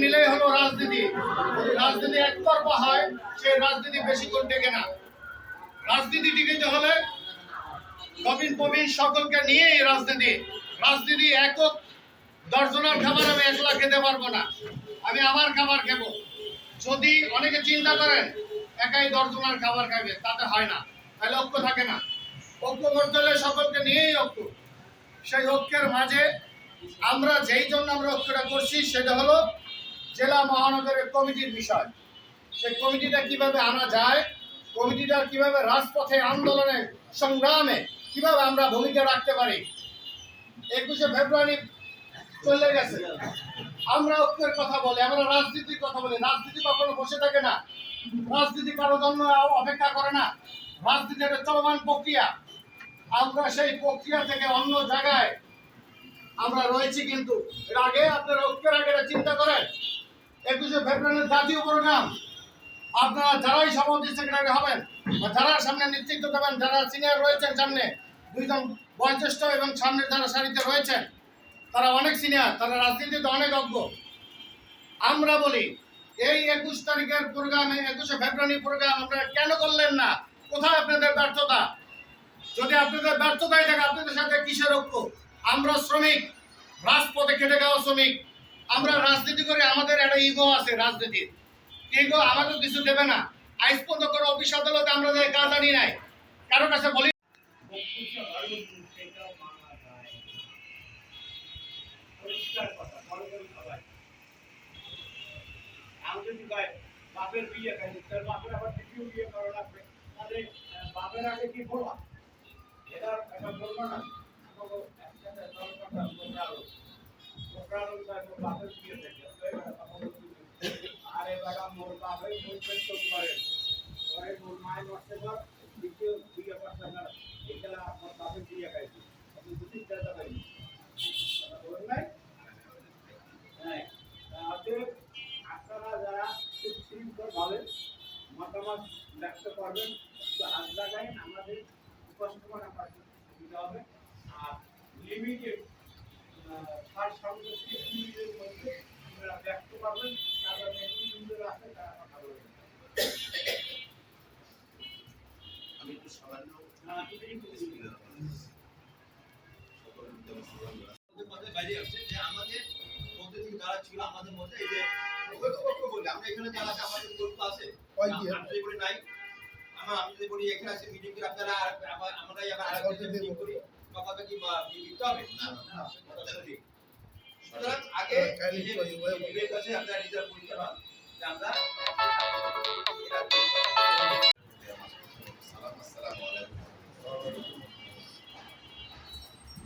মিলেই হলো রাজনীতি। যদি রাজনীতি একতরফা হয়, সেই রাজনীতি বেশিক্ষণ টেকে না। রাজনীতি টিকাইতে হলে নবীন প্রবীণ সকলকে নিয়েই রাজনীতি। রাজনীতি একক 10 জনের খাবার আমি একলা খেতে পারবো না, আমি আমার খাবার খেবো। যদি অনেকে চিন্তা করেন একাই 10 জনের খাবার খাবে, তাতে হয় না, তাহলে ঐক্য থাকে না। ঐক্য করতে হলে সকলকে নিয়েই ঐক্য। সেই ঐক্যের মাঝে আমরা যেই জন্য আমরা ঐক্যটা করছি সেটা হলো জেলা মহানগরের কমিটির বিষয়। সেই কমিটিটা কিভাবে আনা যায়, কমিটিটা কিভাবে রাজপথে আন্দোলনে সংগ্রামে কিভাবে আমরা ভূমিকা রাখতে পারি। 21শে ফেব্রুয়ারি চলে গেছে, আমরা ঐক্যের কথা বলি, আমরা রাজনীতির কথা বলি। রাজনীতি কখনো বসে থাকে না, রাজনীতি কারো জন্য অপেক্ষা করে না। রাজনীতি একটা চলমান প্রক্রিয়া। আমরা সেই প্রক্রিয়া থেকে অন্য জায়গায় আমরা রয়েছি। কিন্তু এর আগে আপনারা ঐক্যের আগে চিন্তা করেন, 21শে ফেব্রুয়ারির জাতীয় প্রোগ্রাম আপনারা যারাই সভাপতি সেক্রেটারি হবেন বা যারা সামনে নেতৃত্ব দেবেন, যারা সিনিয়র রয়েছেন সামনে, 2 জন বয়োজ্যেষ্ঠ এবং সামনে যারা সারিতে রয়েছেন তারা অনেক সিনিয়র, তারা রাজনীতিতে অনেক অজ্ঞ। আমরা বলি এই 21 তারিখের প্রোগ্রামে, 21শে ফেব্রুয়ারি প্রোগ্রাম আপনারা কেন করলেন না? কোথায় আপনাদের ব্যর্থতা? যদি আপনাদের ব্যর্থতাই থাকে, আপনাদের সাথে কিসের ঐক্য? আমরা শ্রমিক, রাজপথে খেটে খাওয়া শ্রমিক। আমরা রাজনীতি করে, আমাদের একটা ইগো আছে রাজনীতির। ইগো আমাকে কিছু দেবে না। আইস পর্যন্ত কোনো অফিস আদালতে আমরা কাজ আনি নাই, কারো কাছে বলি। বাপের বিয়ে খাই, তার বাপের আবার দ্বিতীয় বিয়ে করা লাগবে, তাহলে বাপের আগে কি বলা, এটা একটা বলবো না। একসাথে বাপের বিয়ে থেকে আরে বেটা মোর বাপের বলছেন তো করে পরে মোর মায়ের নষ্ট কর, দ্বিতীয় বিয়ে করতে পারে, এগুলা আমার বাপের বিয়ে খাইছি, আপনি দুটি চেষ্টা করেন বলেন নাই। হ্যাঁ, আপনারা যারা সুশৃঙ্খলভাবে মতামত ব্যক্ত করবেন, তো হাত লাগাই আমাদের উপস্থাপনা করতে সুবিধা হবে। আর লিমিটেড লিমিটের মধ্যে আপনারা ব্যক্ত করবেন, তারপর নেতৃবৃন্দরা আছে তারা কথা বলবেন। আমি একটু সামান্য বাইরে আসছে যে আমাদের মধ্যে থেকে যারা ছিল, আমাদের মধ্যে এই যে আমরা এখানে যারা আছে, আমাদের গ্রুপ আছে, আমি বলি নাই, আমি যদি বলি এখানে আছে মিটিং করে আপনারা আমরাই আবার আরেকটা মিটিং করি, কথা কি দিতে হবে না? সুতরাং আগে বিবেক আছে, আপনারা নিজের পরীক্ষা হন যে আমরা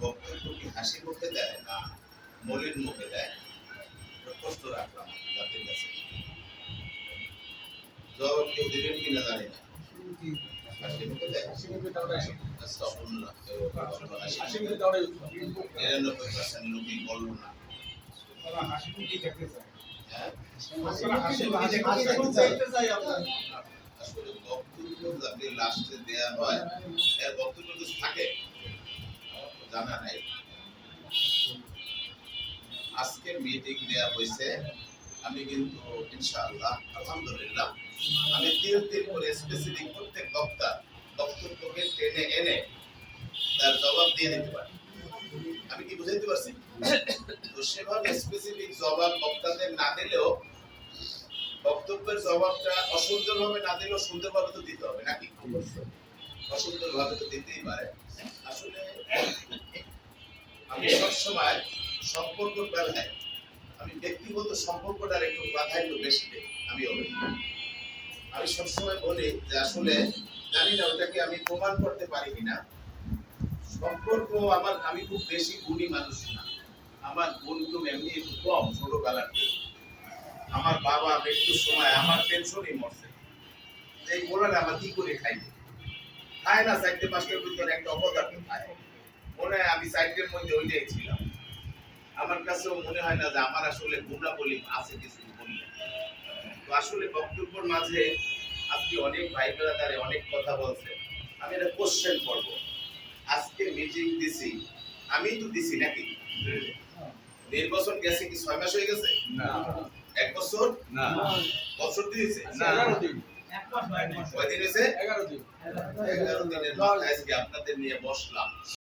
বক্তব্য কি হাসি মুখে দেয় না মলিন মুখে দেয়, প্রশ্ন রাখলাম জাতির কাছে। জবাব কেউ দেবেন কিনা জানি না। হাসি মুখে দেয়, 99% লোকই বলল না। আসলে বক্তব্য যাকে লাস্টে দেওয়া হয়, এর বক্তব্য কিছু থাকে জানা নাই। আজকে মিটিং দেওয়া হয়েছে, আমি কিন্তু ইনশাআল্লাহ আলহামদুলিল্লাহ আমি তিন করে স্পেসিফিক প্রত্যেক বক্তা বক্তব্যকে টেনে এনে তার জবাব দিয়ে দিতে পারি। আমি কি বুঝাইতে পারছি? তো সেভাবে স্পেসিফিক জবাব বক্তাদের না দিলেও, বক্তব্যের জবাবটা অসুন্দরভাবে না দিলেও সুন্দরভাবে তো দিতে হবে নাকি? অসুন্দরভাবে তো দিতেই পারে। আসলে আমি সবসময় সম্পর্ক বেলায় আমি ব্যক্তিগত সম্পর্কটার একটু প্রাধান্য বেশি দেই। আমি সবসময় বলি যে আসলে জানি না ওটাকে আমি প্রমাণ করতে পারি কিনা, সম্পর্ক আমার, আমি খুব বেশি গুণী মানুষ না, আমার গুণগুলো এমনি একটু কম। ছোটবেলার আমার বাবা মৃত্যুর সময় আমার পেনশনই মরছে, এই বলার আমার কি করে খাইবে? খায় না, 4-5টার ভিতরে একটা অপদার্থ খায়। মনে হয় আমি 4টের মধ্যে ওইটাই ছিলাম। আমার কাছেও মনে হয় না যে আমার আসলে গুণাবলী আছে কিছু বললে। তো আসলে বক্তব্যের মাঝে আজকে অনেক ভাই ব্রাদারে অনেক কথা বলছে, আমি একটা কোশ্চেন করব। আজকে মিটিং দিছি, আমি তো দিছি নাকি? নির্বাচন গেছে কি 6 মাস হয়ে গেছে? না, 1 বছর না বছর দিয়েছে না 11 দিন। এক মাস নয়, এক মাস। কয়দিন হয়েছে 11 দিন 11 দিনের মাথায় আজকে আপনাদের নিয়ে বসলাম